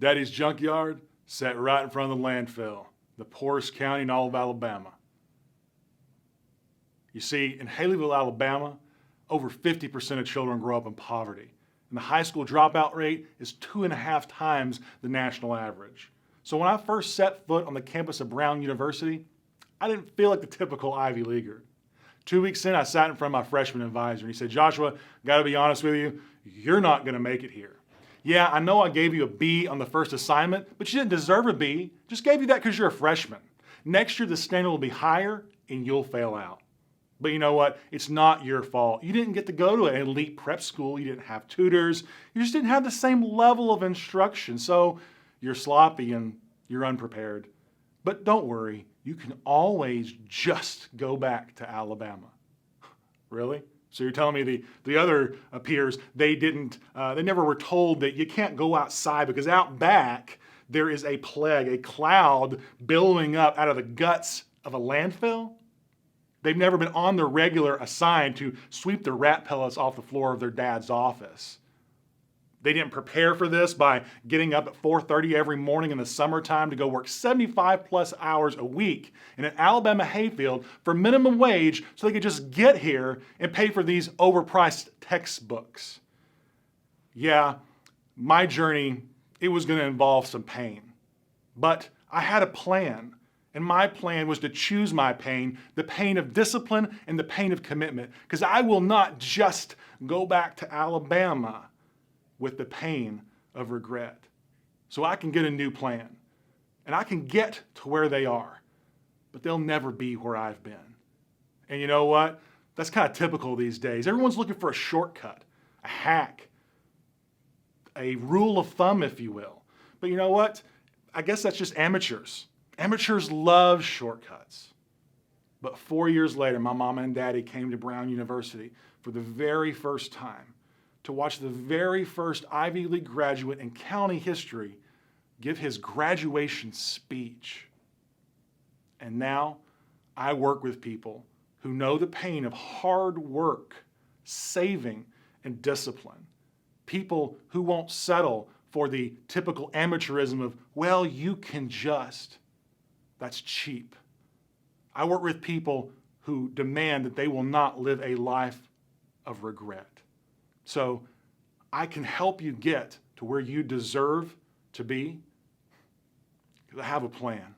Daddy's junkyard sat right in front of the landfill, the poorest county in all of Alabama. You see, in Haleyville, Alabama, over 50% of children grow up in poverty, and the high school dropout rate is 2.5 times the national average. So when I first set foot on the campus of Brown University, I didn't feel like the typical Ivy Leaguer. 2 weeks in, I sat in front of my freshman advisor, and he said, "Joshua, gotta be honest with you, you're not gonna make it here. Yeah, I know I gave you a B on the first assignment, but you didn't deserve a B. Just gave you that because you're a freshman. Next year, the standard will be higher, and you'll fail out. But you know what? It's not your fault. You didn't get to go to an elite prep school. You didn't have tutors. You just didn't have the same level of instruction. So you're sloppy and you're unprepared. But don't worry. You can always just go back to Alabama." Really? So you're telling me the other peers, they never were told that you can't go outside because out back there is a plague, a cloud billowing up out of the guts of a landfill? They've never been on the regular assigned to sweep the rat pellets off the floor of their dad's office. They didn't prepare for this by getting up at 4:30 every morning in the summertime to go work 75 plus hours a week in an Alabama hayfield for minimum wage so they could just get here and pay for these overpriced textbooks. Yeah, my journey, it was going to involve some pain. But I had a plan. And my plan was to choose my pain, the pain of discipline and the pain of commitment, because I will not just go back to Alabama with the pain of regret. So I can get a new plan, and I can get to where they are, but they'll never be where I've been. And you know what? That's kind of typical these days. Everyone's looking for a shortcut, a hack, a rule of thumb, if you will. But you know what? I guess that's just amateurs. Amateurs love shortcuts. But 4 years later, my mama and daddy came to Brown University for the very first time to watch the very first Ivy League graduate in county history give his graduation speech. And now I work with people who know the pain of hard work, saving, and discipline. People who won't settle for the typical amateurism of, well, you can just. That's cheap. I work with people who demand that they will not live a life of regret. So I can help you get to where you deserve to be because I have a plan.